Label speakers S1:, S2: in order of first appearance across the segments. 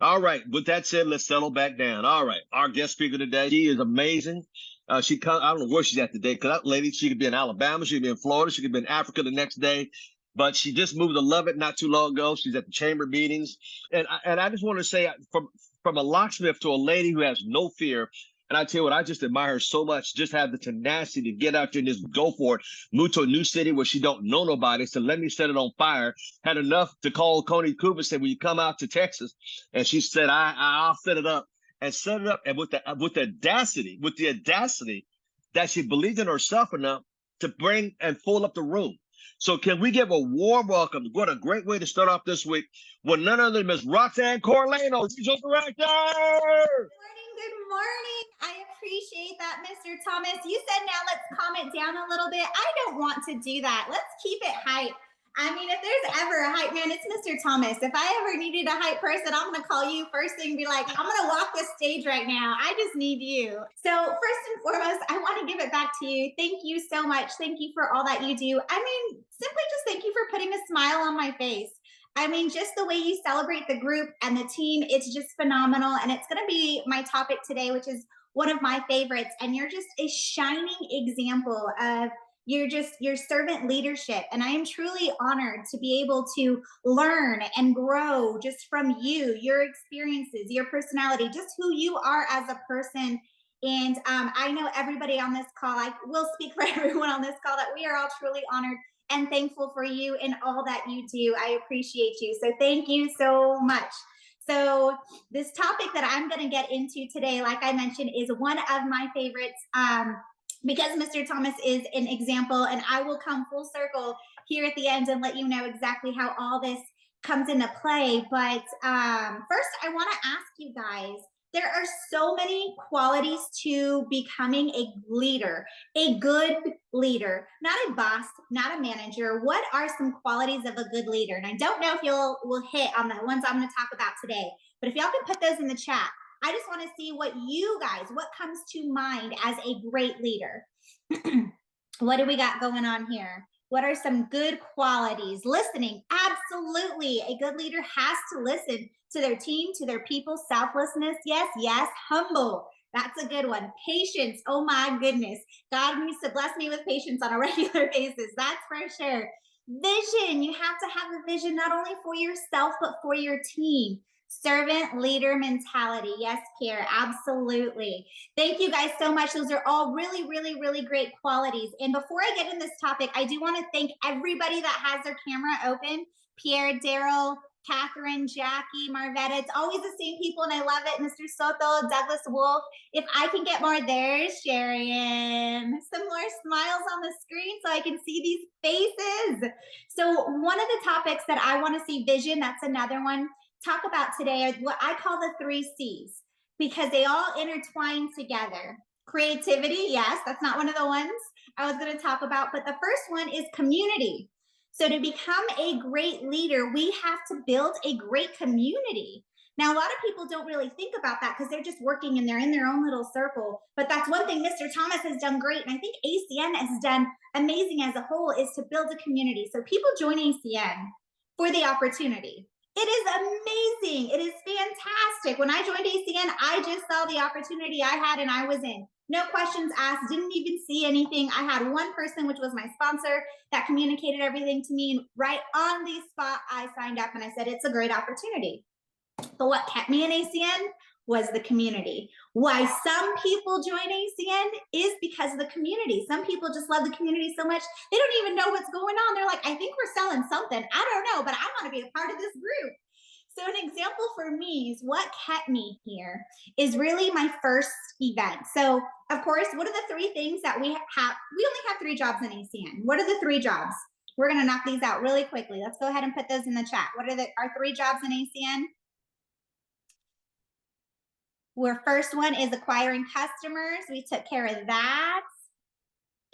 S1: All right. With that said, let's settle back down. All right. Our guest speaker today, she is amazing. She comes, I don't know where she's at today, because that lady, she could be in Alabama, she could be in Florida, she could be in Africa the next day. But she just moved to Lubbock not too long ago. She's at the chamber meetings. And I just want to say, from a locksmith to a lady who has no fear. And I tell you what, I just admire her so much. Just have the tenacity to get out there and just go for it. Move to a new city where she don't know nobody. So let me set it on fire. Had enough to call Coney Cooper and say, "Will you come out to Texas?" And she said, I'll set it up, and set it up. And with the audacity that she believed in herself enough to bring and fill up the room. So can we give a warm welcome? What a great way to start off this week with none other than Miss Roxann Corralejo. She's your director.
S2: Good morning. I appreciate that, Mr. Thomas. You said now let's calm it down a little bit. I don't want to do that. Let's keep it hype. I mean, if there's ever a hype man, it's Mr. Thomas. If I ever needed a hype person, I'm going to call you first thing and be like, I'm going to walk the stage right now. I just need you. So first and foremost, I want to give it back to you. Thank you so much. Thank you for all that you do. I mean, simply just thank you for putting a smile on my face. I mean, just the way you celebrate the group and the team, it's just phenomenal. And it's going to be my topic today, which is one of my favorites. And you're just a shining example of your servant leadership. And I am truly honored to be able to learn and grow just from you, your experiences, your personality, just who you are as a person. And I know everybody on this call, I will speak for everyone on this call, that we are all truly honored and thankful for you and all that you do. I appreciate you. So thank you so much. So this topic that I'm going to get into today, like I mentioned, is one of my favorites because Mr. Thomas is an example, and I will come full circle here at the end and let you know exactly how all this comes into play. But first, I want to ask you guys, there are so many qualities to becoming a leader, a good leader, not a boss, not a manager. What are some qualities of a good leader? And I don't know if will hit on the ones I'm going to talk about today, but if y'all can put those in the chat, I just want to see what comes to mind as a great leader. What do we got going on here? What are some good qualities? Listening, absolutely. A good leader has to listen to their team, to their people. Selflessness, yes. Humble, that's a good one. Patience, oh my goodness. God needs to bless me with patience on a regular basis, that's for sure. Vision, you have to have a vision not only for yourself, but for your team. Servant leader mentality. Yes, Pierre, absolutely. Thank you guys so much. Those are all really, really, really great qualities. And before I get in this topic, I do want to thank everybody that has their camera open. Pierre, Daryl, Catherine, Jackie, Marvetta. It's always the same people, and I love it. Mr. Soto, Douglas Wolf. If I can get more, there's Sharon. Some more smiles on the screen so I can see these faces. So one of the topics that I want to see, vision, that's another one, talk about today are what I call the 3 C's, because they all intertwine together. Creativity, yes, that's not one of the ones I was going to talk about, but the first one is community. So to become a great leader, we have to build a great community. Now, a lot of people don't really think about that because they're just working and they're in their own little circle. But that's one thing Mr. Thomas has done great, and I think ACN has done amazing as a whole, is to build a community. So people join ACN for the opportunity. It is amazing. It is fantastic. When I joined ACN, I just saw the opportunity I had and I was in. No questions asked, didn't even see anything. I had one person, which was my sponsor, that communicated everything to me. And right on the spot, I signed up and I said, it's a great opportunity. But what kept me in ACN was the community. Why some people join ACN is because of the community. Some people just love the community so much, they don't even know what's going on. They're like, I think we're selling something. I don't know, but I want to be a part of this group. So an example for me is what kept me here is really my first event. So of course, what are the 3 things that we have? We only have 3 jobs in ACN. What are the 3 jobs? We're going to knock these out really quickly. Let's go ahead and put those in the chat. What are our 3 jobs in ACN? Our first one is acquiring customers. We took care of that.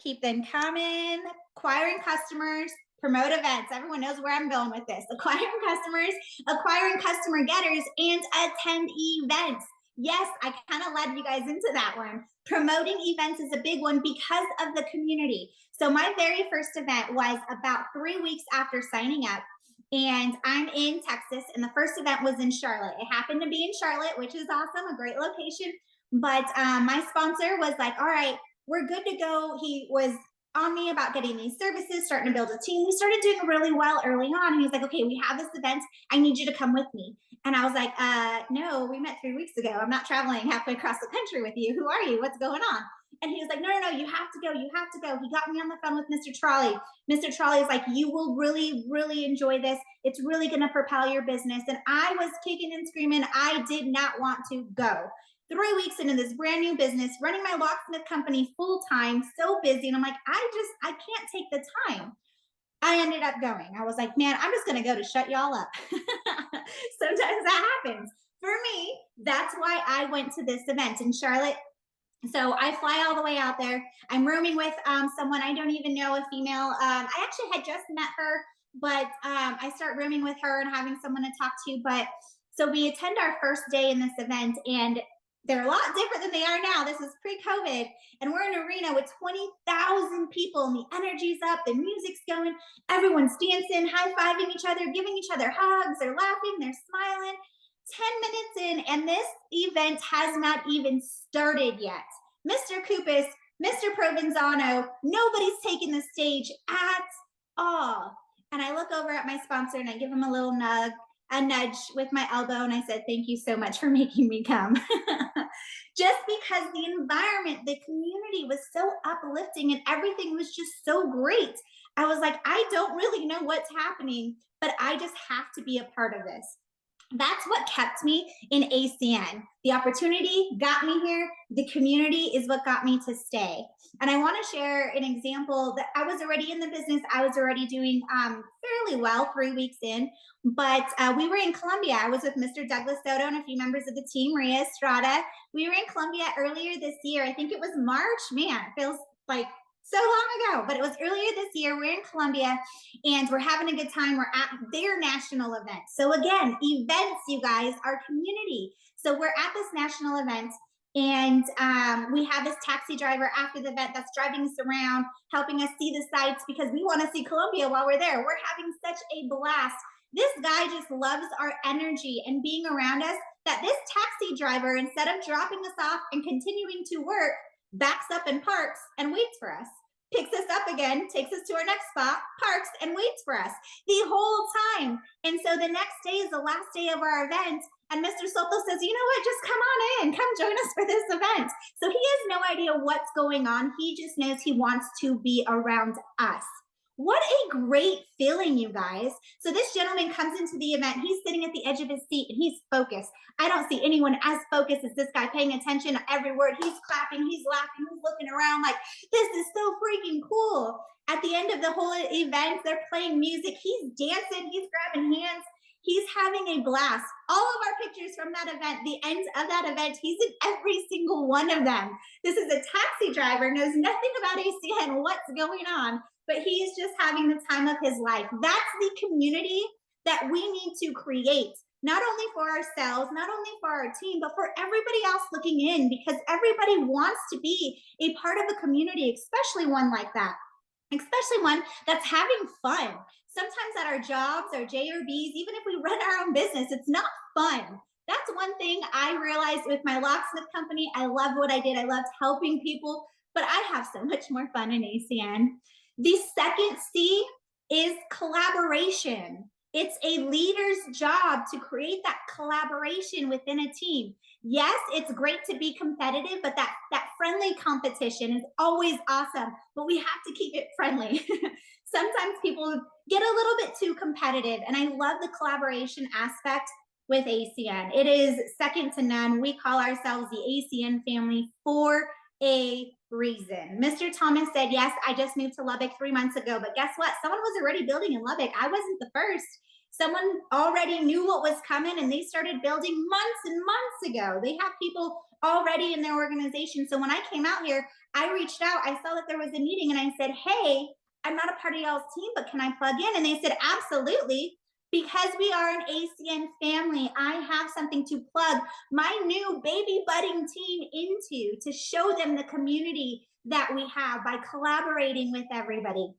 S2: Keep them coming. Acquiring customers, promote events. Everyone knows where I'm going with this. Acquiring customers, acquiring customer getters, and attend events. Yes, I kind of led you guys into that one. Promoting events is a big one because of the community. So my very first event was about 3 weeks after signing up. And I'm in Texas, and the first event was in Charlotte. It happened to be in Charlotte, which is awesome, a great location. But my sponsor was like, all right, we're good to go. He was on me about getting these services, starting to build a team. We started doing really well early on. And he was like, okay, we have this event. I need you to come with me. And I was like, no, we met 3 weeks ago. I'm not traveling halfway across the country with you. Who are you? What's going on? And he was like, no, no, no, you have to go. You have to go. He got me on the phone with Mr. Trolley. Mr. Trolley is like, you will really, really enjoy this. It's really going to propel your business. And I was kicking and screaming. I did not want to go. 3 weeks into this brand new business, running my locksmith company full time, so busy. And I'm like, I can't take the time. I ended up going. I was like, man, I'm just going to go to shut y'all up. Sometimes that happens. For me, that's why I went to this event in Charlotte. So I fly all the way out there. I'm rooming with someone I don't even know, a female. I actually had just met her, but I start rooming with her and having someone to talk to. But so we attend our first day in this event, and they're a lot different than they are now. This is pre-COVID, and we're in an arena with 20,000 people, and the energy's up, the music's going, everyone's dancing, high-fiving each other, giving each other hugs, they're laughing, they're smiling. 10 minutes in, and this event has not even started yet. Mr. Kupis, Mr. Provenzano, nobody's taking the stage at all. And I look over at my sponsor and I give him a little nudge with my elbow, and I said, thank you so much for making me come. Just because the environment, the community was so uplifting and everything was just so great. I was like, I don't really know what's happening, but I just have to be a part of this. That's what kept me in ACN. The opportunity got me here. The community is what got me to stay. And I want to share an example that I was already in the business. I was already doing fairly well 3 weeks in, but we were in Colombia. I was with Mr. Douglas Soto and a few members of the team, Maria Estrada. We were in Colombia earlier this year. I think it was March. Man, it feels like so long ago, but it was earlier this year. We're in Colombia and we're having a good time. We're at their national event. So again, events, you guys, our community. So we're at this national event, and we have this taxi driver after the event that's driving us around, helping us see the sights because we want to see Colombia while we're there. We're having such a blast. This guy just loves our energy and being around us, that this taxi driver, instead of dropping us off and continuing to work, backs up and parks and waits for us, picks us up again, takes us to our next spot, parks and waits for us the whole time. And so the next day is the last day of our event, and Mr. Soto says, you know what, just come on in, come join us for this event. So he has no idea what's going on. He just knows he wants to be around us. What a great feeling, you guys. So this gentleman comes into the event. He's sitting at the edge of his seat and he's focused. I don't see anyone as focused as this guy, paying attention to every word. He's clapping, he's laughing, he's looking around like, this is so freaking cool. At the end of the whole event, they're playing music. He's dancing, he's grabbing hands. He's having a blast. All of our pictures from that event, the end of that event, he's in every single one of them. This is a taxi driver, knows nothing about ACN, what's going on, but he is just having the time of his life. That's the community that we need to create, not only for ourselves, not only for our team, but for everybody else looking in, because everybody wants to be a part of a community, especially one like that, especially one that's having fun. Sometimes at our jobs, our JRBs, even if we run our own business, it's not fun. That's one thing I realized with my locksmith company. I loved what I did. I loved helping people, but I have so much more fun in ACN. The second C is collaboration. It's a leader's job to create that collaboration within a team. Yes, it's great to be competitive, but that friendly competition is always awesome, but we have to keep it friendly. Sometimes people get a little bit too competitive, and I love the collaboration aspect with ACN. It is second to none. We call ourselves the ACN family for a reason. Mr. Thomas said, yes, I just moved to Lubbock 3 months ago, but guess what? Someone was already building in Lubbock. I wasn't the first. Someone already knew what was coming, and they started building months and months ago. They have people already in their organization. So when I came out here, I reached out. I saw that there was a meeting, and I said, hey, I'm not a part of y'all's team, but can I plug in? And they said, absolutely. Because we are an ACN family, I have something to plug my new baby budding team into, to show them the community that we have by collaborating with everybody.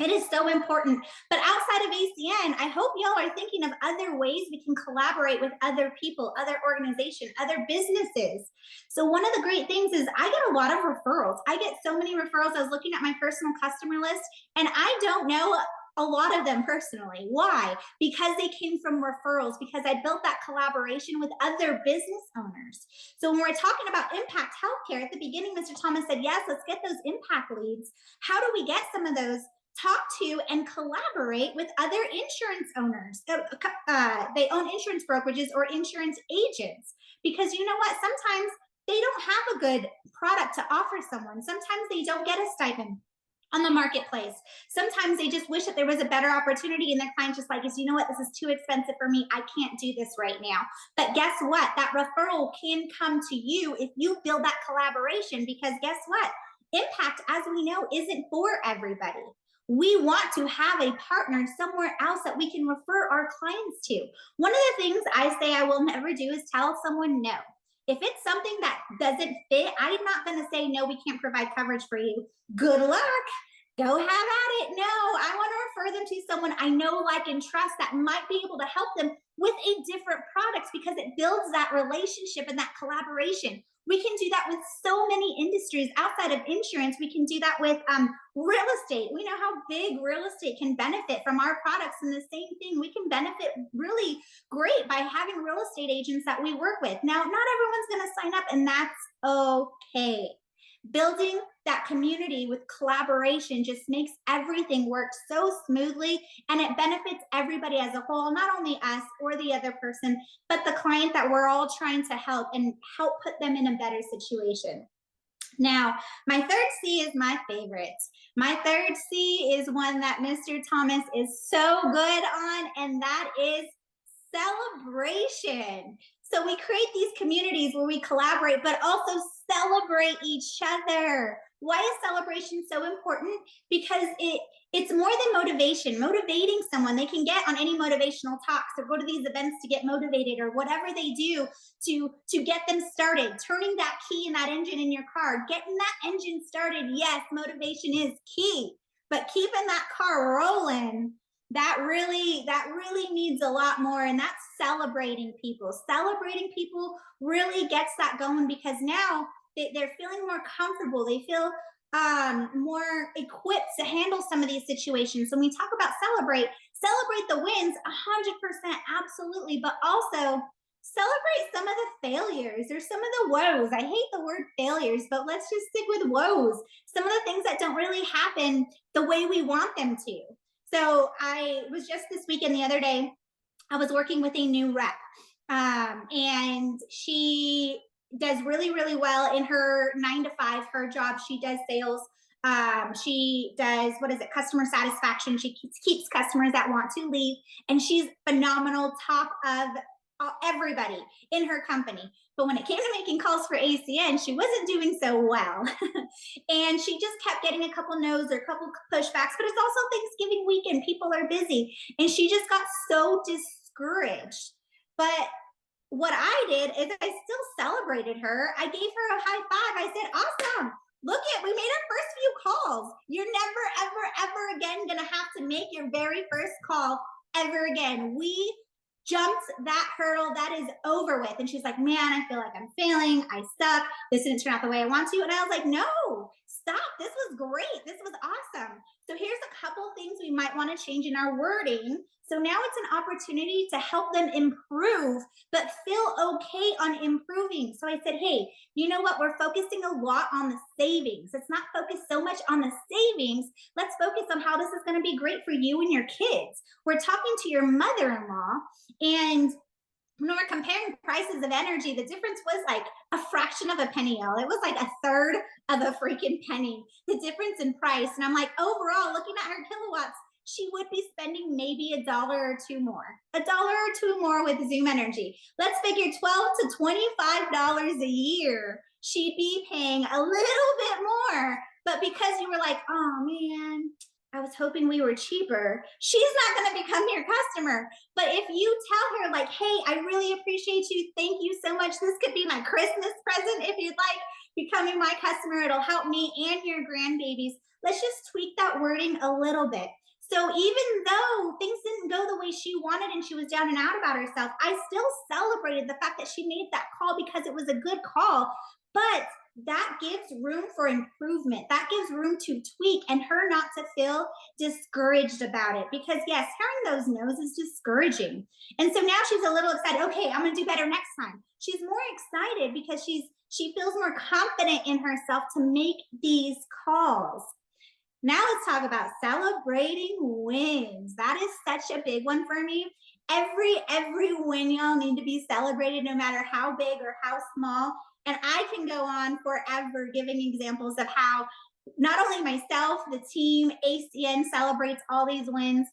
S2: It is so important. But outside of ACN, I hope y'all are thinking of other ways we can collaborate with other people, other organizations, other businesses. So one of the great things is I get a lot of referrals. I get so many referrals. I was looking at my personal customer list, and I don't know a lot of them personally. Why? Because they came from referrals, because I built that collaboration with other business owners. So when we're talking about impact healthcare, at the beginning, Mr. Thomas said, yes, let's get those impact leads. How do we get some of those? Talk to and collaborate with other insurance owners. They own insurance brokerages or insurance agents, because you know what? Sometimes they don't have a good product to offer someone. Sometimes they don't get a stipend on the marketplace. Sometimes they just wish that there was a better opportunity, and their client just like, you know what, this is too expensive for me. I can't do this right now. But guess what? That referral can come to you if you build that collaboration, because guess what? Impact, as we know, isn't for everybody. We want to have a partner somewhere else that we can refer our clients to. One of the things I say I will never do is tell someone no. If it's something that doesn't fit, I'm not going to say, no, we can't provide coverage for you. Good luck. Go have at it. No, I want to refer them to someone I know, like, and trust that might be able to help them with a different product, because it builds that relationship and that collaboration. We can do that with so many industries outside of insurance. We can do that with real estate. We know how big real estate can benefit from our products, and the same thing, we can benefit really great by having real estate agents that we work with. Now, not everyone's going to sign up, and that's okay. Building that community with collaboration just makes everything work so smoothly, and it benefits everybody as a whole, not only us or the other person, but the client that we're all trying to help and help put them in a better situation. Now, my third C is my favorite. My third C is one that Mr. Thomas is so good on, and that is celebration. So we create these communities where we collaborate, but also celebrate each other. Why is celebration so important? Because it's more than motivation. Motivating someone, they can get on any motivational talks or go to these events to get motivated, or whatever they do to get them started. Turning that key in that engine in your car, getting that engine started. Yes, motivation is key, but keeping that car rolling, that really needs a lot more, and that's celebrating people. Celebrating people really gets that going, because now they're feeling more comfortable. They feel more equipped to handle some of these situations. So when we talk about celebrate the wins, 100%, absolutely, but also celebrate some of the failures or some of the woes. I hate the word failures, but let's just stick with woes. Some of the things that don't really happen the way we want them to. So I was just this weekend, the other day, I was working with a new rep, and she does really, really well in her 9 to 5, her job. She does sales. She does, customer satisfaction. She keeps customers that want to leave, and she's phenomenal, top of everybody in her company. But when it came to making calls for ACN, she wasn't doing so well. And she just kept getting a couple no's or a couple pushbacks, but it's also Thanksgiving weekend. People are busy. And she just got so discouraged. But what I did is I still celebrated her. I gave her a high five. I said, awesome. Look we made our first few calls. You're never, ever, ever again going to have to make your very first call ever again. We jumped that hurdle. That is over with. And she's like, man, I feel like I'm failing. I suck. This didn't turn out the way I want to. And I was like, no, stop. This was great. This was awesome. So here's a couple things we might want to change in our wording. So now it's an opportunity to help them improve, but feel okay on improving. So I said, hey, you know what? We're focusing a lot on the savings. Let's not focus so much on the savings. Let's focus on how this is going to be great for you and your kids. We're talking to your mother-in-law, and when we're comparing prices of energy, the difference was like a fraction of a penny, y'all. It was like a third of a freaking penny, the difference in price. And I'm like, overall, looking at her kilowatts, she would be spending maybe $1 or $2 more. $1 or $2 more with Zoom Energy. Let's figure $12 to $25 a year. She'd be paying a little bit more. But because you were like, oh man, I was hoping we were cheaper, she's not going to become your customer. But if you tell her like, hey, I really appreciate you. Thank you so much. This could be my Christmas present if you'd like becoming my customer. It'll help me and your grandbabies. let's just tweak that wording a little bit. So even though things didn't go the way she wanted and she was down and out about herself, I still celebrated the fact that she made that call because it was a good call. But that gives room for improvement. That gives room to tweak and her not to feel discouraged about it. Because yes, hearing those no's is discouraging. And so now she's a little excited. Okay, I'm gonna do better next time. She's more excited because she feels more confident in herself to make these calls. Now let's talk about celebrating wins. That is such a big one for me. Every win, y'all, need to be celebrated, no matter how big or how small. And I can go on forever giving examples of how not only myself, the team, ACN celebrates all these wins,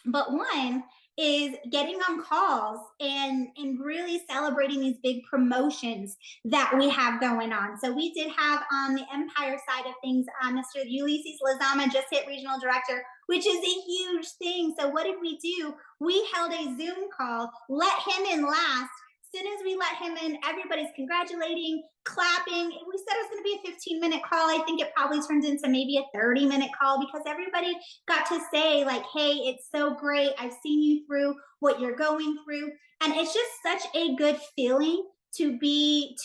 S2: but one is getting on calls and really celebrating these big promotions that we have going on. So we did have on the Empire side of things, Mr. Ulysses Lazama just hit regional director, which is a huge thing. So what did we do? We held a Zoom call, let him in last. As soon as we let him in, everybody's congratulating, clapping. We said it was going to be a 15-minute call. I think it probably turned into maybe a 30-minute call because everybody got to say like, hey, it's so great. I've seen you through what you're going through. And it's just such a good feeling to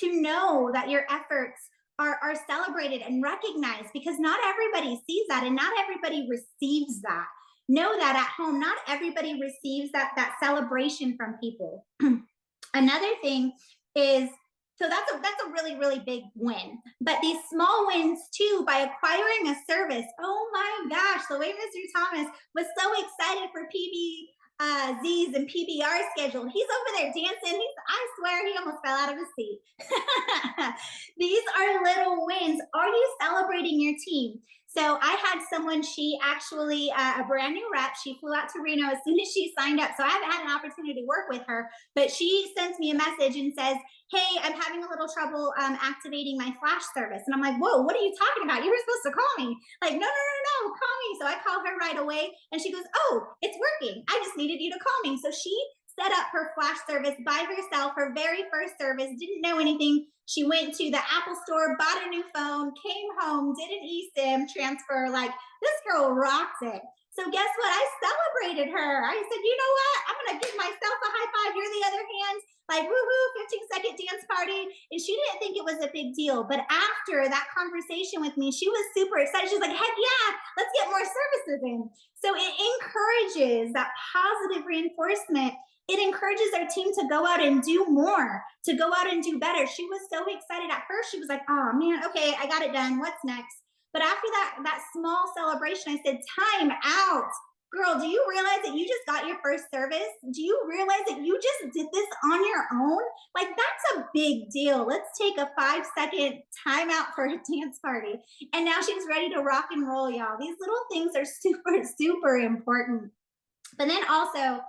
S2: know that your efforts are celebrated and recognized, because not everybody sees that and not everybody receives that. Know that at home, not everybody receives that celebration from people. Another thing is, so that's a really big win. But these small wins too, by acquiring a service. Oh my gosh, the way Mr. Thomas was so excited for PBZs and PBR scheduled. He's over there dancing. I swear he almost fell out of his seat. These are little wins. Are you celebrating your team? So I had someone, she actually, a brand new rep, she flew out to Reno as soon as she signed up. So I haven't had an opportunity to work with her, but she sends me a message and says, hey, I'm having a little trouble activating my flash service. And I'm like, whoa, what are you talking about? You were supposed to call me. Like, no, call me. So I call her right away and she goes, oh, it's working. I just needed you to call me. So she set up her flash service by herself, her very first service, didn't know anything. She went to the Apple store, bought a new phone, came home, did an eSIM transfer. Like, this girl rocks it. So guess what? I celebrated her. I said, you know what? I'm going to give myself a high five. You're the other hand. Like, woohoo, 15-second dance party. And she didn't think it was a big deal. But after that conversation with me, she was super excited. She's like, heck yeah, let's get more services in. So it encourages that positive reinforcement. It encourages our team to go out and do more, to go out and do better. She was so excited. At first, she was like, oh man, okay, I got it done. What's next? But after that small celebration, I said, time out. Girl, do you realize that you just got your first service? Do you realize that you just did this on your own? Like, that's a big deal. Let's take a 5-second time out for a dance party. And now she's ready to rock and roll, y'all. These little things are super important. But then also,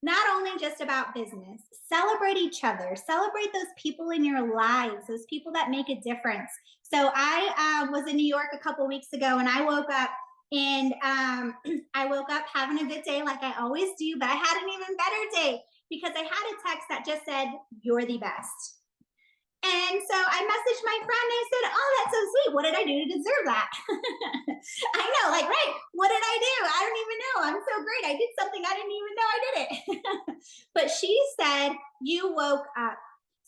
S2: not only just about business, celebrate each other, celebrate those people in your lives, those people that make a difference. So I was in New York a couple weeks ago, and I woke up having a good day like I always do, but I had an even better day because I had a text that just said, you're the best. And so I messaged my friend and I said, oh, that's so sweet. What did I do to deserve that? I know, like, right. What did I do? I don't even know. I'm so great. I did something I didn't even know I did it. But she said, you woke up.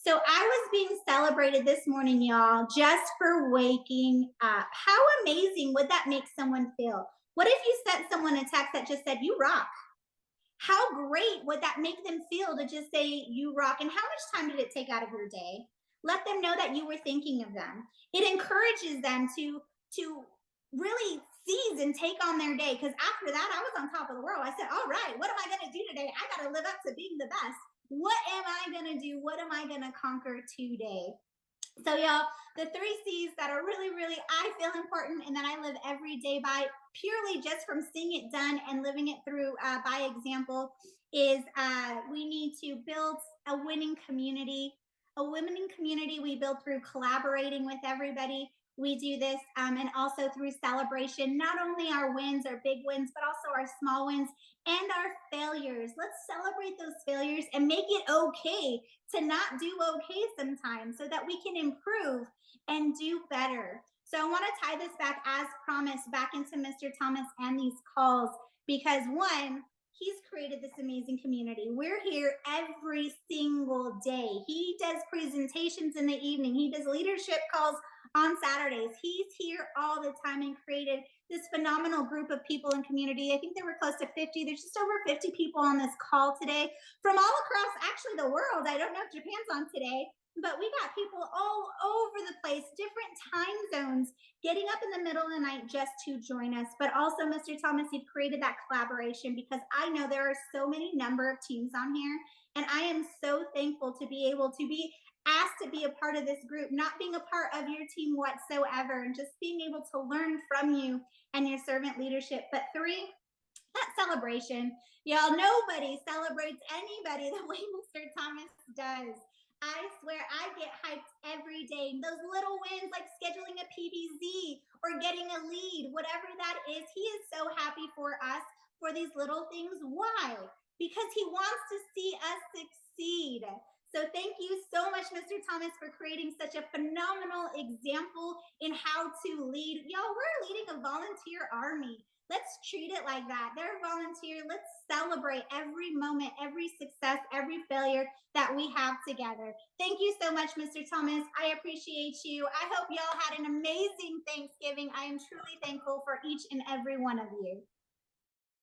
S2: So I was being celebrated this morning, y'all, just for waking up. How amazing would that make someone feel? What if you sent someone a text that just said, you rock? How great would that make them feel to just say, you rock? And how much time did it take out of your day? Let them know that you were thinking of them. It encourages them to really seize and take on their day. Because after that, I was on top of the world. I said, all right, what am I going to do today? I got to live up to being the best. What am I going to do? What am I going to conquer today? So y'all, the 3 C's that are really, I feel important and that I live every day by, purely just from seeing it done and living it through by example, is we need to build a winning community. A winning community we build through collaborating with everybody. We do this and also through celebration, not only our wins, our big wins, but also our small wins and our failures. Let's celebrate those failures and make it okay to not do okay sometimes so that we can improve and do better. So I want to tie this back, as promised, back into Mr. Thomas and these calls, because one, he's created this amazing community. We're here every single day. He does presentations in the evening. He does leadership calls on Saturdays. He's here all the time and created this phenomenal group of people in community. I think there were close to 50. There's just over 50 people on this call today from all across actually the world. I don't know if Japan's on today, but we got people all over the place, different time zones, getting up in the middle of the night just to join us. But also, Mr. Thomas, you've created that collaboration, because I know there are so many number of teams on here, and I am so thankful to be able to be asked to be a part of this group, not being a part of your team whatsoever, and just being able to learn from you and your servant leadership. But three, that celebration. Y'all, nobody celebrates anybody the way Mr. Thomas does. I swear I get hyped every day. Those little wins, like scheduling a PBZ or getting a lead, whatever that is, he is so happy for us for these little things. Why? Because he wants to see us succeed. So thank you so much, Mr. Thomas, for creating such a phenomenal example in how to lead. Y'all, we're leading a volunteer army. Let's treat it like that. They're volunteer. Let's celebrate every moment, every success, every failure that we have together. Thank you so much, Mr. Thomas. I appreciate you. I hope y'all had an amazing Thanksgiving. I am truly thankful for each and every one of you.